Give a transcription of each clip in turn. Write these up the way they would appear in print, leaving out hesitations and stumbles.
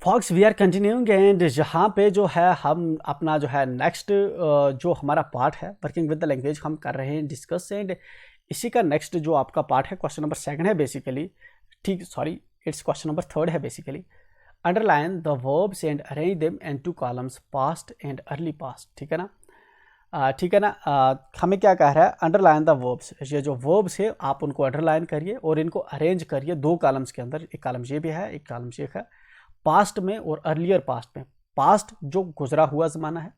Fox we are continuing and यहाँ पे जो है हम अपना जो है नेक्स्ट जो हमारा पार्ट है वर्किंग विद द लैंग्वेज हम कर रहे हैं डिस्कस। एंड इसी का नेक्स्ट जो आपका पार्ट है क्वेश्चन नंबर 2 है बेसिकली, ठीक सॉरी इट्स क्वेश्चन नंबर 3 है basically. Underline the verbs and arrange them in 2 columns past and early past, ठीक है ना। ठीक है ना। हमें क्या कह रहा है, अंडरलाइन द वर्ब्स, ये जो वर्ब्स है आप उनको अंडरलाइन करिए और इनको अरेंज करिए 2 कॉलम्स के अंदर। एक कॉलम ये भी है, एक कॉलम ये है, पास्ट में और अर्लियर पास्ट में। पास्ट जो गुजरा हुआ ज़माना है,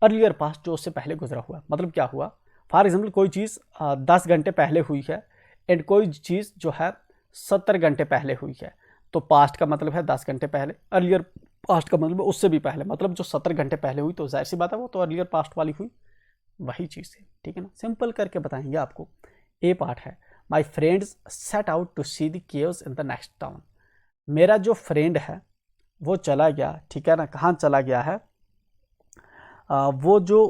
अर्लियर पास्ट जो उससे पहले गुजरा हुआ। मतलब क्या हुआ, फॉर एग्जाम्पल कोई चीज़ 10 घंटे पहले हुई है एंड कोई चीज़ जो है 70 घंटे पहले हुई है, तो पास्ट का मतलब है 10 घंटे पहले, अर्लियर पास्ट का मतलब उससे भी पहले। मतलब जो 70 घंटे पहले हुई तो जाहिर सी बात है वो तो अर्लियर पास्ट वाली हुई, वही चीज़ है, ठीक है ना। सिंपल करके बताएंगे आपको। ए पार्ट है, my friends set out to see the caves in the next town. मेरा जो फ्रेंड है वो चला गया, ठीक है ना। कहाँ चला गया है, वो जो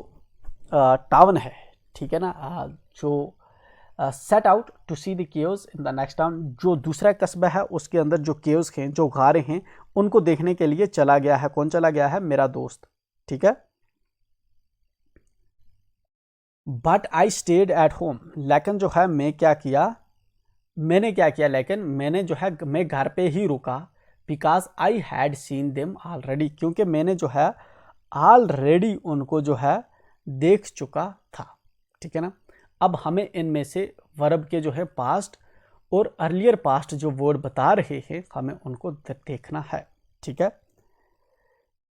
टाउन है, ठीक है ना, जो set out to see the caves in the next town, जो दूसरा कस्बा है उसके अंदर जो केव्स हैं, जो गारे हैं, उनको देखने के लिए चला गया है। कौन चला गया है, मेरा दोस्त, ठीक है। But I stayed at home, लेकिन जो है मैं क्या किया, मैंने क्या किया, लेकिन मैंने जो है मैं घर पे ही रुका। Because I had seen them already, क्योंकि मैंने जो है ऑलरेडी उनको जो है देख चुका था, ठीक है ना। अब हमें इनमें से वर्ब के जो है पास्ट और अर्लियर पास्ट जो वर्ड बता रहे हैं हमें उनको देखना है, ठीक है।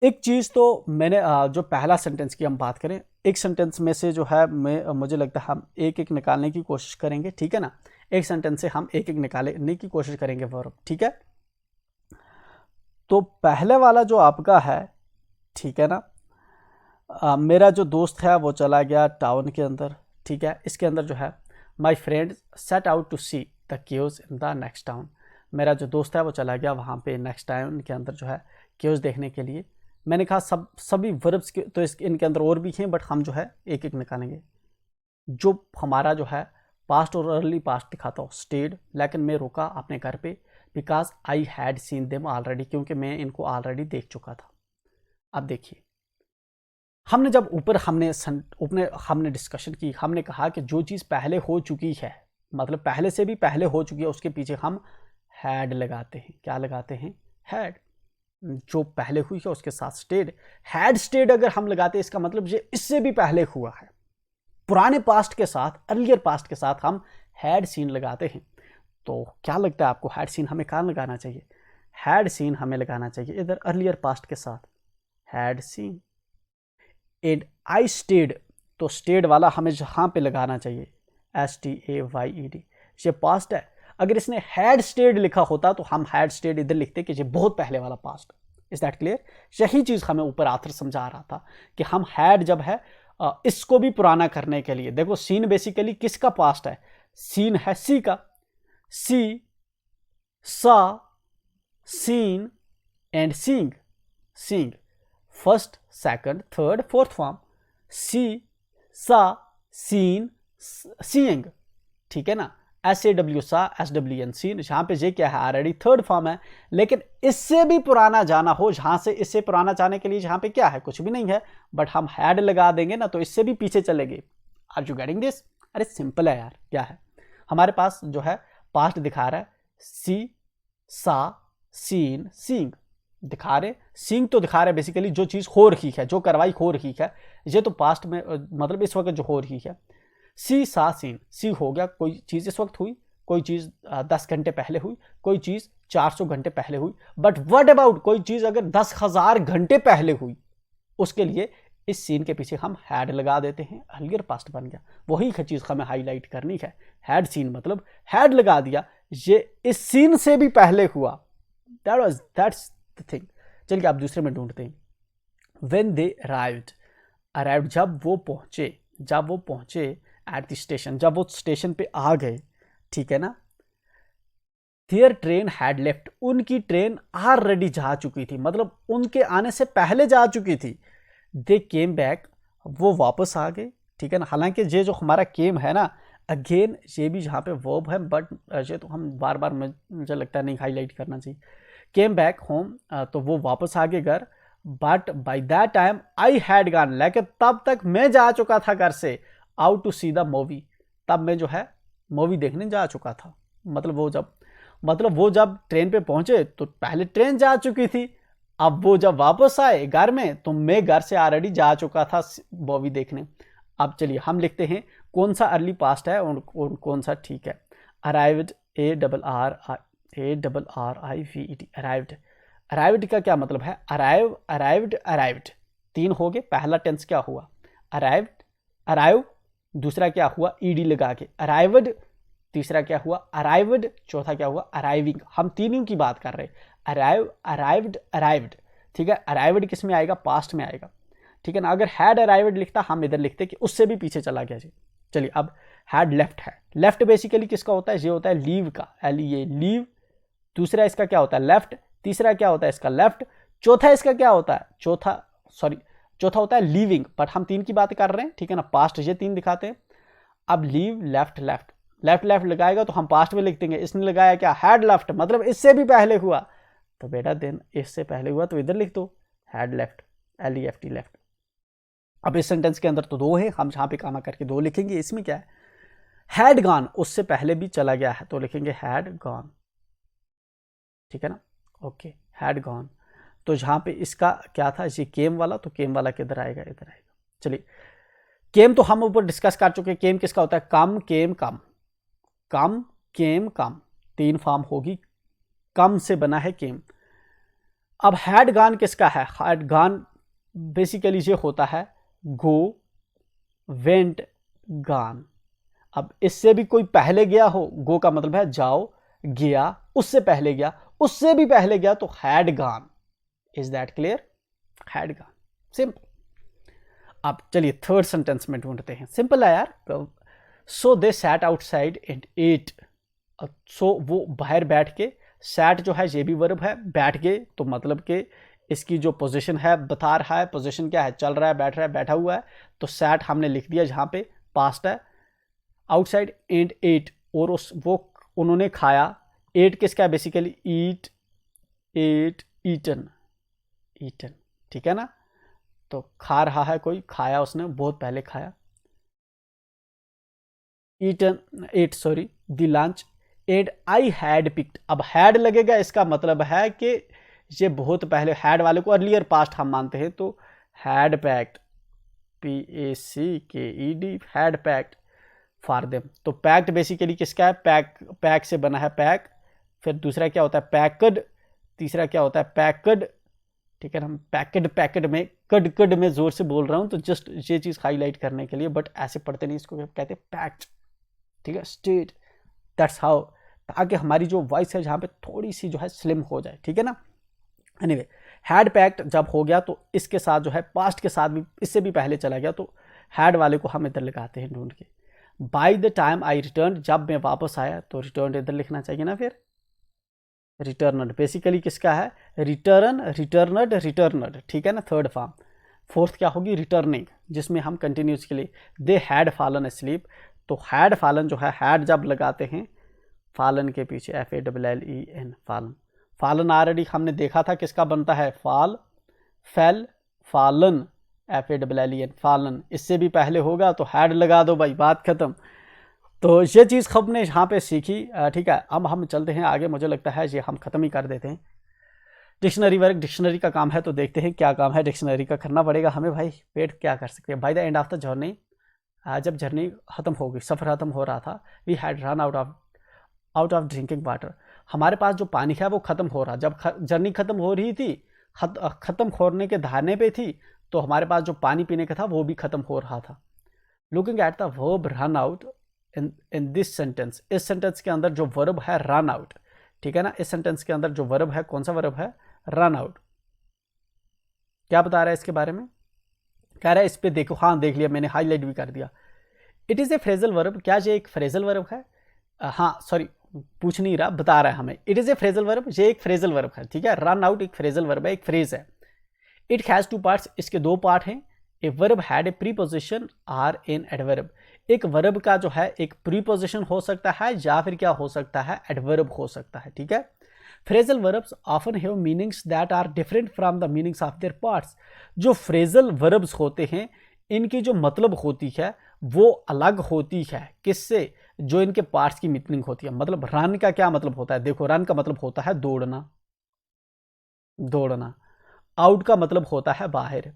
एक चीज़ तो मैंने जो पहला सेंटेंस की हम बात करें, एक सेंटेंस में से जो है मुझे लगता है हम एक एक निकालने की कोशिश करेंगे, ठीक है ना। एक सेंटेंस से हम एक एक निकालने की कोशिश करेंगे वर्ब, ठीक है। तो पहले वाला जो आपका है, ठीक है ना, मेरा जो दोस्त है वो चला गया टाउन के अंदर, ठीक है। इसके अंदर जो है my friend set out to see the caves in the next town, मेरा जो दोस्त है वो चला गया वहाँ पे नेक्स्ट टाउन के अंदर जो है केव्स देखने के लिए। मैंने कहा सभी वर्ब्स के तो इनके अंदर और भी हैं, बट हम जो है एक एक निकालेंगे। जो हमारा जो है पास्ट और अर्ली पास्ट दिखाता हो, स्टेड, लेकिन मैं रुका अपने घर पे। Because I had seen them already, क्योंकि मैं इनको ऑलरेडी देख चुका था। अब देखिए, हमने जब ऊपर हमने डिस्कशन की, हमने कहा कि जो चीज़ पहले हो चुकी है, मतलब पहले से भी पहले हो चुकी है, उसके पीछे हम हैड लगाते हैं। क्या लगाते हैं, हैड। जो पहले हुई है उसके साथ स्टेड, हैड स्टेड अगर हम लगाते हैं इसका मतलब ये इससे भी पहले हुआ है। पुराने पास्ट के साथ, अर्लियर पास्ट के साथ हम हैड सीन लगाते हैं। तो क्या लगता है आपको, हैड सीन हमें कहाँ लगाना चाहिए, हैड सीन हमें लगाना चाहिए इधर अर्लियर पास्ट के साथ, had seen. And I stayed, तो स्टेड वाला हमें जहाँ पे लगाना चाहिए, STAYED, ये पास्ट है। अगर इसने हैड स्टेड लिखा होता तो हम हैड स्टेड इधर लिखते कि ये बहुत पहले वाला पास्ट। Is that clear. यही चीज़ हमें ऊपर आथर समझा रहा था कि हम हैड जब है इसको भी पुराना करने के लिए, देखो सीन बेसिकली किसका पास्ट है, सीन है सी का, see, saw, seen and seeing. Seeing first, second, third, fourth form, see, saw, seen, seeing, ठीक है ना। SAW सा, SWN सीन, जहां पे जे क्या है ऑलरेडी थर्ड फॉर्म है। लेकिन इससे भी पुराना जाना हो, जहां से इससे पुराना जाने के लिए जहां पे क्या है, कुछ भी नहीं है, बट हम हैड लगा देंगे ना तो इससे भी पीछे चलेंगे। Are you getting this. अरे सिंपल है यार, क्या है हमारे पास जो है पास्ट दिखा रहा है, सी, सा, सीन, सींग दिखा रहे, सींग तो दिखा रहे बेसिकली जो चीज़ हो रही है, जो कार्रवाई हो रही है, ये तो पास्ट में मतलब इस वक्त जो हो रही है। सी, सा, सीन, सी हो गया कोई चीज़ इस वक्त हुई, कोई चीज़ 10 घंटे पहले हुई, कोई चीज़ 400 घंटे पहले हुई। बट व्हाट अबाउट कोई चीज़ अगर 10,000 घंटे पहले हुई, उसके लिए इस सीन के पीछे हम हैड लगा देते हैं, अर्लियर पास्ट बन गया। वही चीज़ हमें हाईलाइट करनी है, हैड सीन मतलब हैड लगा दिया, ये इस सीन से भी पहले हुआ। That's the thing. चलिए आप दूसरे में ढूंढते हैं। व्हेन दे अराइव्ड, जब वो पहुंचे एट द स्टेशन, जब वो स्टेशन पे आ गए, ठीक है ना। देयर ट्रेन हैड लेफ्ट, उनकी ट्रेन ऑलरेडी जा चुकी थी, मतलब उनके आने से पहले जा चुकी थी। दे केम बैक, वो वापस आ गए, ठीक है ना। हालांकि ये जो हमारा केम है ना, अगेन ये भी जहाँ पे वर्ब है, बट ये तो हम बार बार मुझे लगता है नहीं हाईलाइट करना चाहिए। केम बैक होम, तो वो वापस आ गए घर, but by that time I had gone, लेकिन तब तक मैं जा चुका था घर से, out to see the movie, तब मैं जो है मूवी देखने जा चुका था। मतलब वो जब ट्रेन पे पहुंचे तो पहले ट्रेन जा चुकी थी, अब वो जब वापस आए घर में तो मैं घर से ऑलरेडी जा चुका था मूवी देखने। अब चलिए हम लिखते हैं कौन सा अर्ली पास्ट है और कौन सा ठीक है। Arrived, ARRIVED, arrived. अराइव्ड का क्या मतलब है? अराइव्ड 3 हो गए। पहला टेंस क्या हुआ? अराइव। दूसरा क्या हुआ? ईडी लगा के अराइव्ड। तीसरा क्या हुआ? अराइव्ड। चौथा क्या हुआ? अराइविंग। हम तीनों की बात कर रहे हैं, अराइव्ड। ठीक है, अराइव्ड किस में आएगा? पास्ट में आएगा। ठीक है ना। अगर हैड अराइव्ड लिखता हम इधर लिखते कि उससे भी पीछे चला गया जी। चलिए अब हैड लेफ्ट है। लेफ्ट बेसिकली किसका होता है? ये होता है लीव का, लीव। दूसरा इसका क्या होता है? लेफ्ट। तीसरा क्या होता है इसका? लेफ्ट। चौथा इसका क्या होता है? चौथा होता है लीविंग, बट हम 3 की बात कर रहे हैं, ठीक है ना। पास्ट ये 3 दिखाते हैं। अब लीव, लेफ्ट लगाएगा तो हम पास्ट में लिख देंगे। इसने लगाया क्या? हैड लेफ्ट, मतलब इससे भी पहले हुआ, तो बेटा देन इससे पहले हुआ तो इधर लिख दो हैड लेफ्ट, LEFT, लेफ्ट। अब इस सेंटेंस के अंदर तो 2 है, हम जहां पे कामा करके 2 लिखेंगे। इसमें क्या है? हैड गॉन, उससे पहले भी चला गया है, तो लिखेंगे हैड गॉन, ठीक है ना। Okay, had gone. तो जहां पे इसका क्या था? ये केम वाला, तो केम वाला किधर आएगा? इधर आएगा। चलिए, केम तो हम ऊपर डिस्कस कर चुके हैं। केम किसका होता है? कम, केम, कम, कम, केम, कम, 3 फॉर्म होगी। कम से बना है केम। अब हैड गॉन किसका है? हैड गॉन बेसिकली ये होता है गो, वेंट, गॉन। अब इससे भी कोई पहले गया हो, गो का मतलब है जाओ, गया, उससे पहले गया, उससे भी पहले गया, तो had gone. Is that clear? Had gone, simple. अब चलिए थर्ड सेंटेंस में ढूंढते हैं। सिंपल है यार। सो दे सैट आउटसाइड एंड एट। सो वो बाहर बैठ के, सैट जो है ये भी वर्ब है, बैठ गए, तो मतलब कि इसकी जो पोजीशन है बता रहा है। पोजीशन क्या है? चल रहा है, बैठ रहा है, बैठा हुआ है, तो सैट हमने लिख दिया जहां पे पास्ट है। आउटसाइड एंड एट, और वो उन्होंने खाया। एट किसका है? बेसिकली ईट, ईटन, ठीक है ना। तो खा रहा है कोई, खाया उसने, बहुत पहले खाया। The lunch and I had picked. अब हैड लगेगा, इसका मतलब है कि ये बहुत पहले, हैड वाले को अर्लियर पास्ट हम मानते हैं, तो had packed, PACKED, had packed for them. तो पैक्ड बेसिकली किसका है? पैक से बना है, पैक। फिर दूसरा क्या होता है? पैक्ड। तीसरा क्या होता है? पैक्ड, ठीक है ना। पैकेड में कड में जोर से बोल रहा हूं, तो जस्ट ये चीज हाईलाइट करने के लिए, बट ऐसे पढ़ते नहीं, इसको कहते हैं पैक्ड, ठीक है। स्टेट, दैट्स हाउ, ताकि हमारी जो वॉइस है जहां पे थोड़ी सी जो है स्लिम हो जाए, ठीक है ना। एनीवे, हैड पैक्ड जब हो गया तो इसके साथ जो है पास्ट के साथ भी, इससे भी पहले चला गया, तो हैड वाले को हम इधर लगाते हैं ढूंढ के। By the time I return, जब मैं वापस आया, तो रिटर्न इधर लिखना चाहिए ना। फिर रिटर्नड बेसिकली किसका है? रिटर्नड, ठीक है ना, थर्ड फॉर्म। फोर्थ क्या होगी? रिटर्निंग, जिसमें हम कंटिन्यूस के लिए दे हैड फॉलन स्लीप, तो हैड फॉलन जो है, हैड जब लगाते हैं फॉलन के पीछे FALLEN, फॉलन ऑलरेडी हमने देखा था किसका बनता है? Fall, fail, fallen, FALLEN, fallen. इससे भी पहले होगा तो हैड लगा दो भाई, बात खत्म। तो ये चीज़ हमने यहाँ पे सीखी, ठीक है। अब हम चलते हैं आगे, मुझे लगता है ये हम ख़त्म ही कर देते हैं। डिक्शनरी वर्क, डिक्शनरी का काम है, तो देखते हैं क्या काम है डिक्शनरी का। करना पड़ेगा हमें भाई, पेट क्या कर सकते हैं। By the end of the journey, जब जर्नी ख़त्म हो गई, सफ़र ख़त्म हो रहा था, we had run out of drinking water. हमारे पास जो पानी है वो ख़त्म हो रहा, जब जर्नी ख़त्म हो रही थी, ख़त्म होने के धारने पे थी, तो हमारे पास जो पानी पीने का था वो भी ख़त्म हो रहा था। Looking at the verb run out in this sentence, इस सेंटेंस के अंदर जो वर्ब है रन आउट, ठीक है ना। इस सेंटेंस के अंदर जो वर्ब है, कौन सा वर्ब है? Run out. क्या बता रहा है इसके बारे में? कह रहा है इस पे देखो, हाँ देख लिया मैंने, हाईलाइट भी कर दिया। It is a phrasal verb, क्या ये एक फ्रेजल वर्ब है? हाँ सॉरी, पूछ नहीं रहा, बता रहा है हमें। It is a phrasal verb, ये एक फ्रेजल वर्ब है, ठीक है। रन आउट एक फ्रेजल वर्ब है, एक फ्रेज है। इट हैज़ 2 पार्ट्स, इसके 2 पार्ट हैं। A verb had a preposition or an adverb. एक वर्ब का जो है एक प्रीपोजिशन हो सकता है, या फिर क्या हो सकता है? एडवर्ब हो सकता है, ठीक है। Phrasal verbs often have meanings that are different from the meanings of their parts. जो फ्रेजल वर्ब्स होते हैं इनकी जो मतलब होती है वो अलग होती है किससे, जो इनके पार्ट्स की मीनिंग होती है। मतलब रन का क्या मतलब होता है, देखो रन का मतलब होता है दौड़ना, दौड़ना। आउट का मतलब होता है बाहर,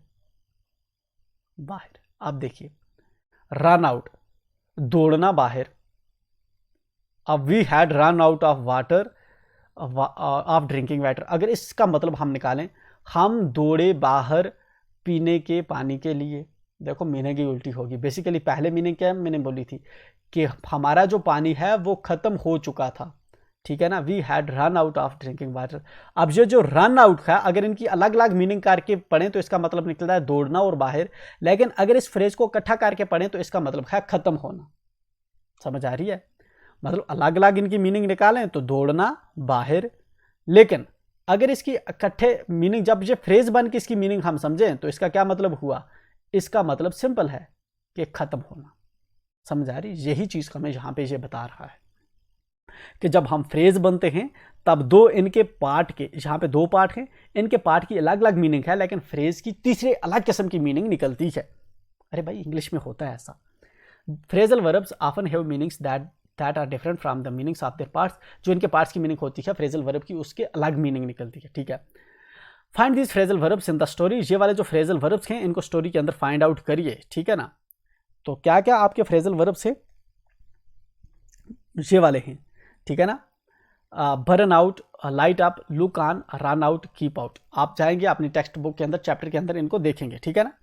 बाहर। अब देखिए रन आउट, दौड़ना बाहर। अब we had run out of water, of drinking water. अगर इसका मतलब हम निकालें, हम दौड़े बाहर पीने के पानी के लिए। देखो मीनिंग की उल्टी होगी। बेसिकली पहले मीनिंग क्या मैंने बोली थी कि हमारा जो पानी है वो खत्म हो चुका था, ठीक है ना, we had run out of drinking water. अब ये जो रन आउट है अगर इनकी अलग अलग मीनिंग करके पढ़ें तो इसका मतलब निकलता है दौड़ना और बाहर, लेकिन अगर इस फ्रेज को इकट्ठा करके पढ़ें तो इसका मतलब है खत्म होना। समझ आ रही है? मतलब अलग अलग इनकी मीनिंग निकालें तो दौड़ना बाहर, लेकिन अगर इसकी इकट्ठे मीनिंग, जब ये फ्रेज बन के इसकी मीनिंग हम समझें तो इसका क्या मतलब हुआ, इसका मतलब सिंपल है कि खत्म होना। समझ आ रही? यही चीज हमें यहां पे ये बता रहा है कि जब हम फ्रेज बनते हैं तब दो इनके पार्ट के, यहां पे दो पार्ट हैं, इनके पार्ट की अलग अलग मीनिंग है, लेकिन फ्रेज की तीसरे अलग किस्म की मीनिंग निकलती है। अरे भाई इंग्लिश में होता है ऐसा। Phrasal verbs often have meanings that are different from the meanings of their parts. जो इनके पार्ट्स की मीनिंग होती है फ्रेजल वर्ब की, उसके अलग मीनिंग निकलती है, ठीक है। Find these phrasal verbs in the story. ये वाले जो फ्रेजल वर्ब्स हैं इनको स्टोरी के अंदर फाइंड आउट करिए, ठीक है ना। तो क्या क्या आपके फ्रेजल वर्ब्स हैं, ये वाले हैं, ठीक है ना। Burn out, light up, look on, run out, keep out. आप जाएंगे अपनी टेक्स्ट बुक के अंदर, चैप्टर के अंदर इनको देखेंगे, ठीक है ना।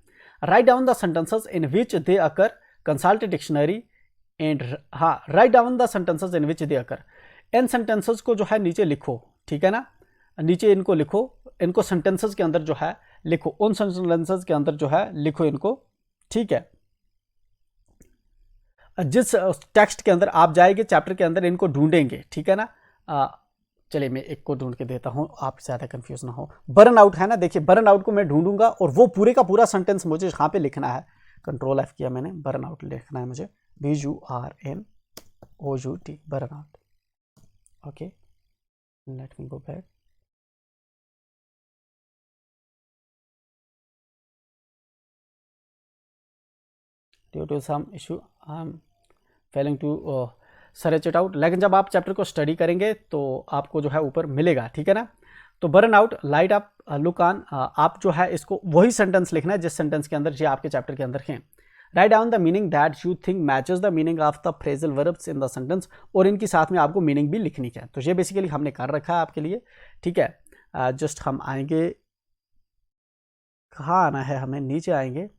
Write down the sentences in which they occur, consult dictionary and, हाँ write down the sentences in which they occur. इन सेंटेंसेस को जो है नीचे लिखो, ठीक है ना, नीचे इनको लिखो, इनको सेंटेंसेस के अंदर जो है लिखो, उन सेंटेंसेस के अंदर जो है लिखो इनको, ठीक है। जिस टेक्स्ट के अंदर आप जाएंगे चैप्टर के अंदर इनको ढूंढेंगे, ठीक है ना। चलिए मैं एक को ढूंढ के देता हूं, आप ज़्यादा कंफ्यूज ना हो। बर्न आउट है ना, देखिए बर्न आउट को मैं ढूंढूंगा और वो पूरे का पूरा सेंटेंस मुझे यहाँ पे लिखना है। कंट्रोल F किया मैंने, बर्न आउट लिखना है मुझे, BURNOUT, burn out. Okay let me go back. Due to some issue I am failing to search it out, लेकिन जब आप चैप्टर को स्टडी करेंगे तो आपको जो है ऊपर मिलेगा, ठीक है ना। तो burn out, light up, look on, आप जो है इसको वही सेंटेंस लिखना है जिस सेंटेंस के अंदर ये आपके चैप्टर के अंदर हैं। Right down the meaning that you think matches the meaning of the phrasal verbs in the sentence, और इनकी साथ में आपको मीनिंग भी लिखनी है। तो ये बेसिकली हमने कर रखा है आपके लिए, ठीक है। जस्ट हम आएंगे, कहाँ आना है हमें, नीचे आएंगे।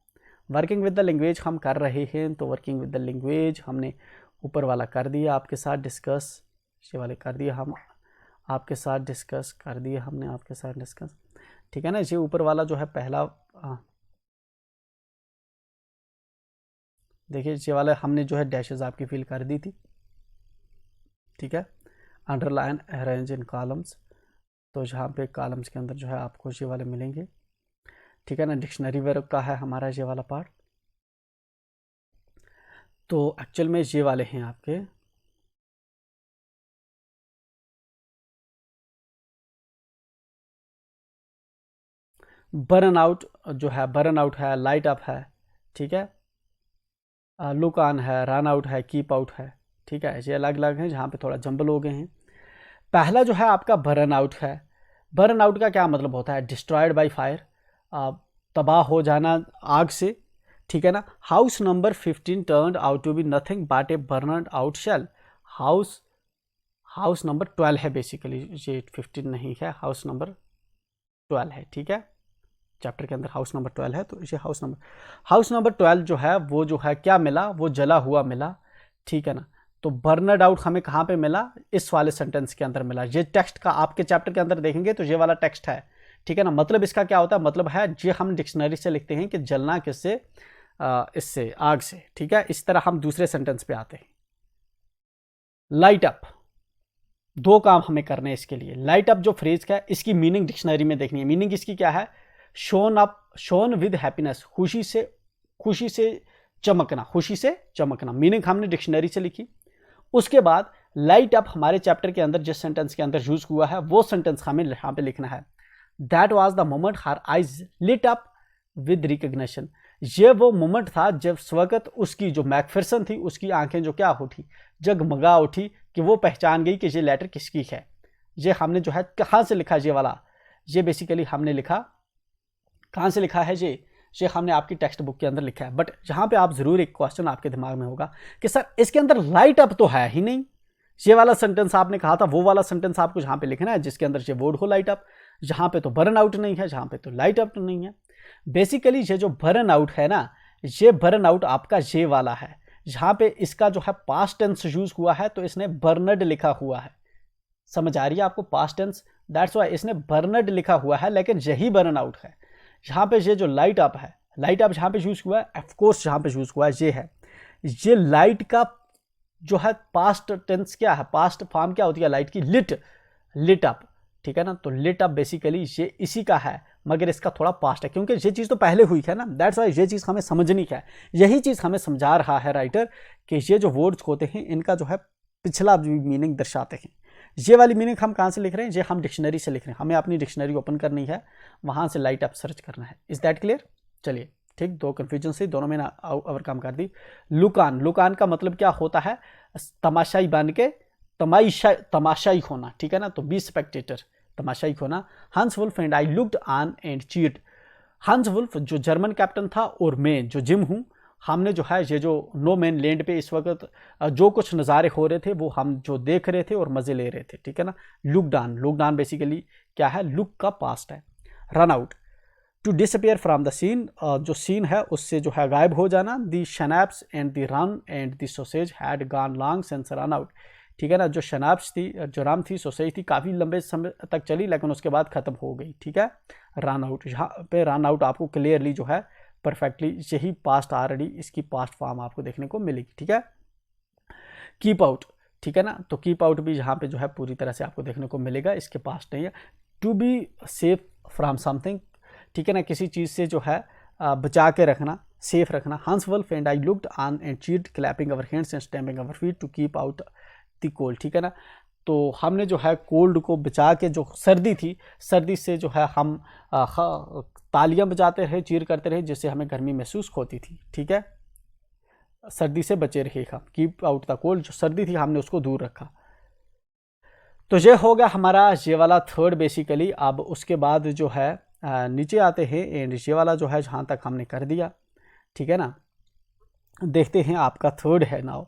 वर्किंग विद द लैंग्वेज हम कर रहे हैं, तो वर्किंग विद द लैंग्वेज हमने ऊपर वाला कर दिया आपके साथ डिस्कस, ये वाले कर दिया हम आपके साथ डिस्कस, कर दिया हमने आपके साथ डिस्कस, ठीक है ना। ये ऊपर वाला जो है पहला, देखिए ये वाला हमने जो है डैशेस आपकी फिल कर दी थी, ठीक है। अंडरलाइन, अरेंज इन कॉलम्स, तो जहाँ पे कॉलम्स के अंदर जो है आपको ये वाले मिलेंगे, ठीक है ना। डिक्शनरी वर्ब का है हमारा ये वाला पार्ट, तो एक्चुअल में ये वाले हैं आपके, बर्न आउट जो है, बर्न आउट है, लाइट अप है, ठीक है, लुक ऑन है, रन आउट है, कीप आउट है, ठीक है। ये अलग अलग हैं, जहाँ पे थोड़ा जंबल हो गए हैं। पहला जो है आपका बर्न आउट है। बर्न आउट का क्या मतलब होता है, डिस्ट्रॉयड बाय फायर, तबाह हो जाना आग से, ठीक है ना। House number 15 turned out to be nothing but a burned out shell. House number 12 है बेसिकली, ये 15 नहीं है, हाउस नंबर 12 है, ठीक है। चैप्टर के अंदर हाउस नंबर 12 है, तो ये हाउस नंबर 12 जो है वो जो है क्या मिला, वो जला हुआ मिला, ठीक है ना। तो बर्नड आउट हमें कहाँ पे मिला, इस वाले सेंटेंस के अंदर मिला। ये टेक्स्ट का आपके चैप्टर के अंदर देखेंगे तो ये वाला टेक्स्ट है, ठीक है ना। मतलब इसका क्या होता है, मतलब है ये हम डिक्शनरी से लिखते हैं कि जलना किससे, इससे, आग से, ठीक है। इस तरह हम दूसरे सेंटेंस पे आते हैं। लाइट अप, दो काम हमें करने हैं इसके लिए। लाइट अप जो फ्रेज का है इसकी मीनिंग डिक्शनरी में देखनी है। मीनिंग इसकी क्या है, shown up, shown with happiness, खुशी से चमकना, खुशी से चमकना। मीनिंग हमने डिक्शनरी से लिखी। उसके बाद लाइट अप हमारे चैप्टर के अंदर जिस सेंटेंस के अंदर यूज हुआ है वो सेंटेंस हमें यहाँ पे लिखना है। That was the moment her eyes lit up with recognition. ये वो मोमेंट था जब उस वक्त उसकी जो मैकफिरसन थी उसकी आंखें जो क्या उठी, जगमगा उठी, कि वो पहचान गई कि ये लेटर किसकी है। ये हमने जो है कहाँ से लिखा, ये वाला, ये बेसिकली हमने लिखा, कहाँ से लिखा है ये हमने आपकी टेक्स्ट बुक के अंदर लिखा है। बट यहाँ पे आप जरूर एक क्वेश्चन आपके दिमाग में होगा कि सर इसके अंदर लाइट अप तो है ही नहीं। ये वाला सेंटेंस आपने कहा था, वो वाला सेंटेंस आपको जहाँ पे लिखना है जिसके अंदर ये वर्ड हो लाइट अप, जहाँ पे तो बर्न आउट नहीं है, जहाँ पे तो लाइट अप नहीं है। बेसिकली ये जो बर्न आउट है ना, ये बर्न आउट आपका ये वाला है, जहाँ पे इसका जो है पास्ट टेंस यूज हुआ है तो इसने बर्नड लिखा हुआ है। समझ आ रही है आपको, पास्ट टेंस, दैट्स वाई इसने बर्नड लिखा हुआ है, लेकिन यही बर्न आउट है। यहाँ पे ये जो लाइट अप है, लाइट अप जहाँ पे यूज हुआ है, ऑफकोर्स जहाँ पे यूज हुआ है ये है, ये लाइट का जो है पास्ट टेंस क्या है, पास्ट फॉर्म क्या होती है लाइट की, लिट अप, ठीक है ना। तो लिट अप बेसिकली ये इसी का है, मगर इसका थोड़ा पास्ट है, क्योंकि ये चीज़ तो पहले हुई है ना, दैट्स वाई ये चीज़ हमें समझनी है। यही चीज़ हमें समझा रहा है राइटर कि ये जो वर्ड्स होते हैं इनका जो है पिछला मीनिंग दर्शाते हैं। ये वाली मीनिंग हम कहाँ से लिख रहे हैं, ये हम डिक्शनरी से लिख रहे हैं, हमें अपनी डिक्शनरी ओपन करनी है, वहाँ से लाइट अप सर्च करना है। Is that clear? चलिए ठीक, दो कन्फ्यूजन से दोनों में ना ओवरकम कर दी। लुकान, लुकान का मतलब क्या होता है, तमाशाई बन के, तमाशाई होना, ठीक है ना, तो बी स्पेक्टेटर, तमाशाई होना। Hans Wolf and I looked on and cheered. Hans Wolf जो जर्मन कैप्टन था और मैं जो जिम हूँ, हमने जो है ये जो नो मैन लैंड पे इस वक्त जो कुछ नज़ारे हो रहे थे वो हम जो देख रहे थे और मज़े ले रहे थे, ठीक है ना। Looked on, looked on basically क्या है, लुक का पास्ट है। Run out, to disappear from the scene, जो सीन है उससे जो है गायब हो जाना। The schnapps and the rum and the sausage had gone long since run out, ठीक है ना। जो शनाब्स थी, जो राम थी, सोसेज थी, काफ़ी लंबे समय तक चली लेकिन उसके बाद ख़त्म हो गई, ठीक है। रन आउट, यहाँ पे रन आउट आपको क्लियरली जो है परफेक्टली यही पास्ट ऑलरेडी इसकी पास्ट फॉर्म आपको देखने को मिलेगी, ठीक है। कीप आउट, ठीक है ना, तो कीप आउट भी यहाँ पे जो है पूरी तरह से आपको देखने को मिलेगा, इसके पास्ट नहीं है। To be safe from something, ठीक है ना, किसी चीज़ से जो है बचा के रखना, सेफ रखना। Hans Wolf and I looked on and cheered clapping our hands and stamping our feet to keep out the cold, ठीक है ना। तो हमने जो है कोल्ड को बचा के, जो सर्दी थी, सर्दी से जो है हम तालियां बजाते रहे, चीर करते रहे, जिससे हमें गर्मी महसूस होती थी, ठीक है। सर्दी से बचे रहे हम, कीप आउट द कोल्ड, जो सर्दी थी हमने उसको दूर रखा। तो ये हो गया हमारा ये वाला थर्ड बेसिकली। अब उसके बाद जो है नीचे आते हैं एंड ये वाला जो है जहाँ तक हमने कर दिया, ठीक है ना। देखते हैं आपका थर्ड है now,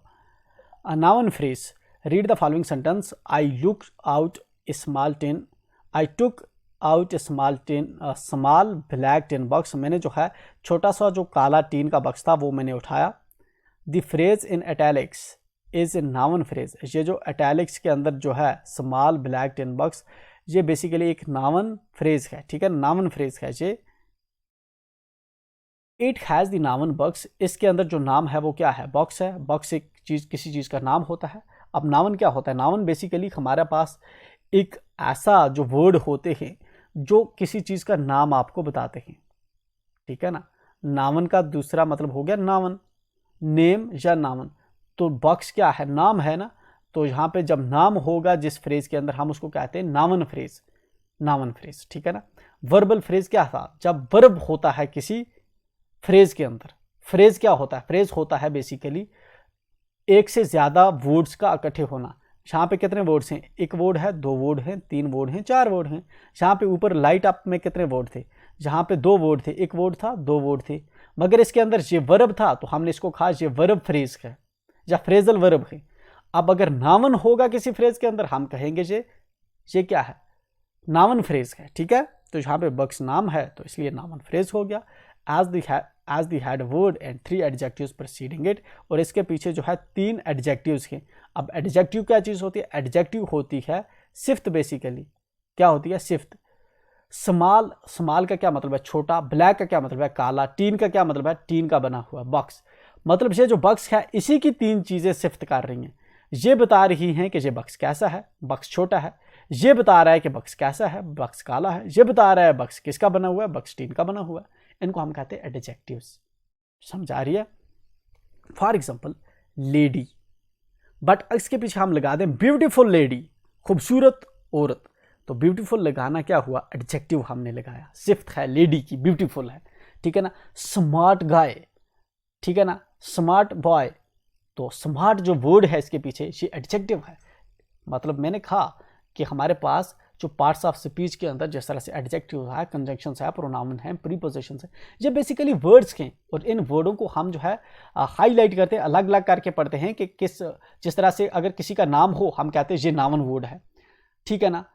noun phrase. Read the following sentence, I look out A small tin, I took out A small tin, small black tin box, मैंने जो है छोटा सा जो काला टीन का बक्स था वो मैंने उठाया। The phrase in italics is a noun phrase, ये जो इटैलिक्स के अंदर जो है स्मॉल ब्लैक टिन बॉक्स, ये बेसिकली एक नाउन फ्रेज है, ठीक है, नाउन फ्रेज है ये। It has the noun box, इसके अंदर जो नाम है वो क्या है, बॉक्स है। बॉक्स एक चीज़, किसी चीज़ का नाम होता है। अब नाउन क्या होता है, नाउन बेसिकली हमारे पास एक ऐसा जो वर्ड होते हैं जो किसी चीज़ का नाम आपको बताते हैं, ठीक है ना। नाउन का दूसरा मतलब हो गया नाउन, नेम या नाउन। तो बॉक्स क्या है, नाम है ना, तो यहाँ पे जब नाम होगा जिस फ्रेज के अंदर हम उसको कहते हैं नाउन फ्रेज, नाउन फ्रेज, ठीक है ना। वर्बल फ्रेज क्या था, जब वर्ब होता है किसी फ्रेज के अंदर। फ्रेज क्या होता है, फ्रेज होता है बेसिकली एक से ज़्यादा वर्ड्स का इकट्ठे होना। यहाँ पे कितने वर्ड्स हैं, एक वर्ड है, दो वर्ड हैं, तीन वर्ड हैं, चार वर्ड हैं। यहाँ पे ऊपर लाइट अप में कितने वर्ड थे, जहाँ पे दो वर्ड थे, एक वर्ड था, दो वर्ड थे, मगर इसके अंदर ये वर्ब था तो हमने इसको कहा ये वर्ब फ्रेज है या फ्रेजल वर्ब है। अब अगर नाउन होगा किसी फ्रेज के अंदर हम कहेंगे ये क्या है, नाउन फ्रेज है, ठीक है। तो यहाँ पे बक्स नाम है तो इसलिए नाउन फ्रेज हो गया। as the had word and 3 adjectives preceding it, और इसके पीछे जो है 3 एडजेक्टिव्स हैं। अब एडजेक्टिव क्या चीज़ होती है, एडजेक्टिव होती है सिफ्त, बेसिकली क्या होती है, सिफ्त। स्मॉल, स्मॉल का क्या मतलब है, छोटा। ब्लैक का क्या मतलब है, काला। टीन का क्या मतलब है, टीन का बना हुआ बॉक्स। मतलब ये जो बक्स है इसी की 3 चीज़ें सिफ्त कर रही हैं। ये बता रही हैं कि ये बक्स कैसा है, बक्स छोटा है। ये बता रहा है कि बक्स कैसा है, बक्स काला है। ये बता रहा है बक्स किसका बना हुआ है, बक्स टीन का बना हुआ है। इनको हम कहते हैं एडजेक्टिव्स। समझ आ रही है। फॉर एग्जाम्पल लेडी, बट इसके पीछे हम लगा दें ब्यूटीफुल लेडी, खूबसूरत औरत, तो ब्यूटीफुल लगाना क्या हुआ, एडजेक्टिव हमने लगाया, सिफ्त है लेडी की, ब्यूटीफुल है, ठीक है ना। स्मार्ट गाय, ठीक है ना, स्मार्ट बॉय, तो स्मार्ट जो वर्ड है इसके पीछे ये एडजेक्टिव है। मतलब मैंने कहा कि हमारे पास जो पार्ट्स ऑफ स्पीच के अंदर जिस तरह से एडजेक्टिव है, कंजंक्शंस है, प्रोनाउन है, प्रीपोजिशंस है, ये बेसिकली वर्ड्स के, और इन वर्डों को हम जो है हाईलाइट करते हैं, अलग अलग करके पढ़ते हैं कि किस, जिस तरह से अगर किसी का नाम हो हम कहते हैं ये नाउन वर्ड है, ठीक है ना।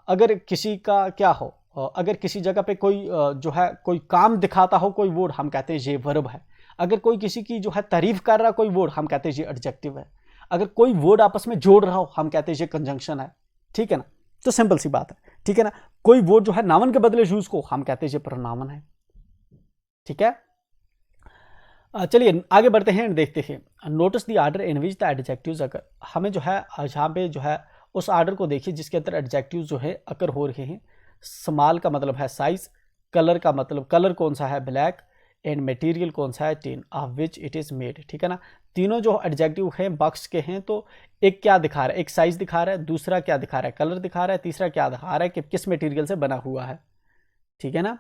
अगर किसी का क्या हो, अगर किसी जगह पे कोई जो है कोई काम दिखाता हो कोई वर्ड, हम कहते हैं ये वर्ब है। अगर कोई किसी की जो है तारीफ कर रहा कोई वर्ड, हम कहते हैं ये एडजेक्टिव है। अगर कोई वर्ड आपस में जोड़ रहा हो हम कहते हैं ये कंजंक्शन है, ठीक है ना। तो सिंपल सी बात है, ठीक है ना। कोई वर्ड जो है नाउन के बदले यूज को हम कहते हैं ये प्रोनाउन है, ठीक है। चलिए आगे बढ़ते हैं, देखते हैं। Notice the order in which the adjectives अगर, हमें जो है यहाँ पे जो है उस ऑर्डर को देखिए जिसके अंदर एडजेक्टिव्स जो है अकर हो रहे हैं। स्मॉल का मतलब है साइज, कलर का मतलब कलर कौन सा है, ब्लैक, एंड मटेरियल कौन सा है, tin, of which it is made, ठीक है ना। तीनों जो एडजेक्टिव हैं बॉक्स के हैं, तो एक क्या दिखा रहा है, एक साइज दिखा रहा है, दूसरा क्या दिखा रहा है, कलर दिखा रहा है, तीसरा क्या दिखा रहा है कि किस मटेरियल से बना हुआ है, ठीक है ना।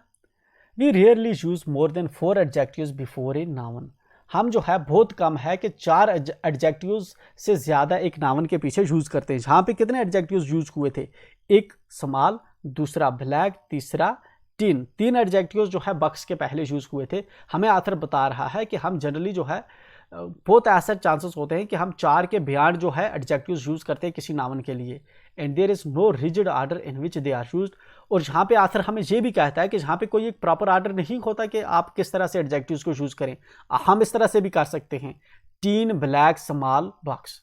We rarely use more than 4 adjectives before a noun, हम जो है बहुत कम है कि 4 एडजेक्टिव्स से ज़्यादा एक नाउन के पीछे यूज़ करते हैं। जहाँ पे कितने एडजेक्टिव्स यूज हुए थे, एक स्मॉल, दूसरा ब्लैक, तीसरा टिन, 3 एडजेक्टिव्स जो है बक्स के पहले यूज हुए थे। हमें आथर बता रहा है कि हम जनरली जो है बहुत ऐसे चांसेस होते हैं कि हम 4 के बियॉन्ड जो है एडजेक्टिव्स यूज करते हैं किसी नाउन के लिए, and there is no rigid order in which they are used. और जहाँ पे आथर हमें ये भी कहता है कि जहाँ पे कोई एक प्रॉपर ऑर्डर नहीं होता कि आप किस तरह से एडजेक्टिव्स को यूज करें, हम इस तरह से भी कर सकते हैं, टीन, ब्लैक, स्मॉल, बॉक्स,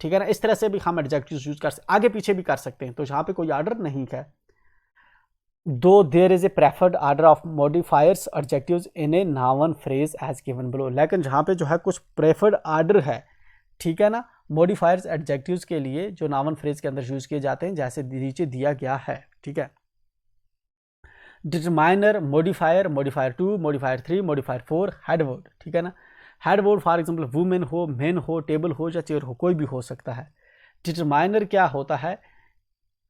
ठीक है ना। इस तरह से भी हम एडजेक्टिव्स यूज कर सकते, आगे पीछे भी कर सकते हैं, तो जहाँ पे कोई ऑर्डर नहीं है। Though there is a preferred order of modifiers adjectives in a noun phrase as given below, लेकिन जहाँ पे जो है कुछ प्रेफर्ड ऑर्डर है, ठीक है ना, मॉडिफायर्स एडजेक्टिव्स के लिए जो नाउन फ्रेज के अंदर यूज किए जाते हैं जैसे नीचे दिया गया है, ठीक है। Determiner, modifier, modifier 2, modifier 3, modifier 4, headword, ठीक है ना। हेडवर्ड फॉर एग्जांपल वुमेन हो, मेन हो, टेबल हो या चेयर हो, कोई भी हो सकता है। डिटरमाइनर क्या होता है,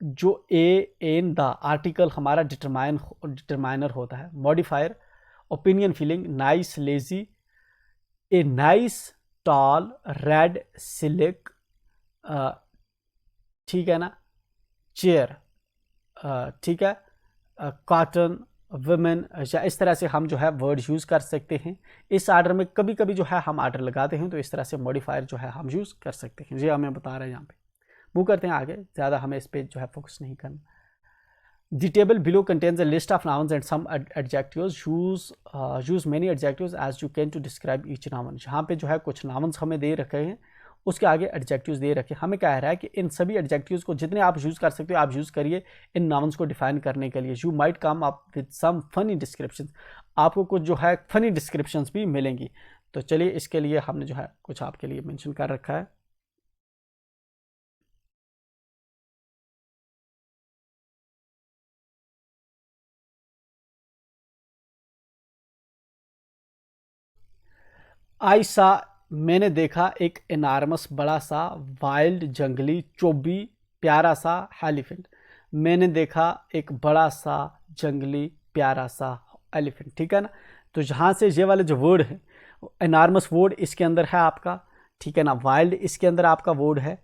जो एन द आर्टिकल हमारा डिटरमाइनर होता है। Modifier opinion, feeling, nice, lazy, a nice, tall, red, silk, ठीक है ना, चेयर, ठीक है, कॉटन, वुमेन, या इस तरह से हम जो है वर्ड यूज़ कर सकते हैं। इस ऑर्डर में कभी कभी जो है हम ऑर्डर लगाते हैं, तो इस तरह से मॉडिफायर जो है हम यूज़ कर सकते हैं। ये हमें बता रहे हैं यहाँ पे। मूव करते हैं आगे, ज़्यादा हमें इस पर जो है फोकस नहीं करना। The table below contains a list of nouns and some adjectives, use many adjectives as you can to describe each noun. यहाँ पे जो है कुछ नाउन्स हमें दे रखे हैं, उसके आगे एडजेक्टिव्स दे रखे। हमें कह रहा है कि इन सभी एडजेक्टिव्स को जितने आप यूज़ कर सकते हो आप यूज़ करिए इन नाउन्स को डिफाइन करने के लिए। You might come up with some funny description, आपको कुछ जो है फनी डिस्क्रिप्शंस भी मिलेंगी। तो चलिए इसके लिए हमने जो है कुछ आपके लिए मेंशन कर रखा है। आई सा, मैंने देखा एक एनार्मस बड़ा सा, वाइल्ड जंगली, चोबी, प्यारा सा, एलिफेंट। मैंने देखा एक बड़ा सा जंगली प्यारा सा एलिफेंट, ठीक है ना। तो जहाँ से ये वाले जो वर्ड है, एनार्मस वर्ड इसके अंदर है आपका, ठीक है ना, वाइल्ड इसके अंदर आपका वर्ड है,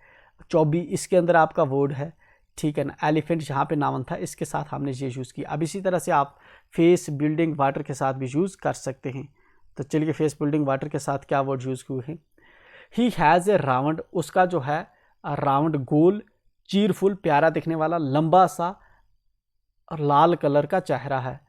चौबी इसके अंदर आपका वर्ड है, ठीक है ना, एलिफेंट जहाँ पे नाउन था इसके साथ हमने ये यूज़ किया। अब इसी तरह से आप फेस, बिल्डिंग, वाटर के साथ भी यूज़ कर सकते हैं। तो चलिए फेस, बिल्डिंग, वाटर के साथ क्या वर्ड यूज़ हुए हैं। ही हैज़ ए राउंड, उसका जो है राउंड, गोल, चीरफुल, प्यारा दिखने वाला, लंबा सा और लाल कलर का चेहरा है,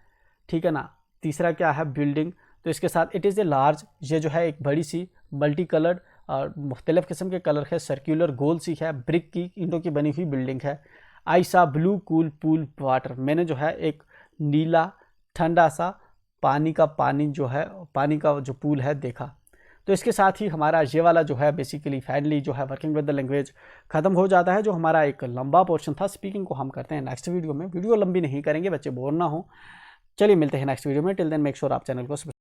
ठीक है ना। तीसरा क्या है, बिल्डिंग, तो इसके साथ इट इज़ ए लार्ज, ये जो है एक बड़ी सी मल्टी कलर्ड और मुख्तलिफ़ किस्म के कलर है, सर्कुलर, गोल सी है, ब्रिक की ईंटों की बनी हुई बिल्डिंग है। आई सा ब्लू कूल पूल वाटर, मैंने जो है एक नीला ठंडा सा पानी जो है, पानी का जो पूल है देखा। तो इसके साथ ही हमारा ये वाला जो है बेसिकली फाइनली जो है वर्किंग विद द लैंग्वेज खत्म हो जाता है। जो हमारा एक लंबा पोर्शन था स्पीकिंग को हम करते हैं नेक्स्ट वीडियो में। वीडियो लंबी नहीं करेंगे, बच्चे बोर ना हो। चलिए मिलते हैं नेक्स्ट वीडियो में। टिल देन मेक श्योर आप चैनल को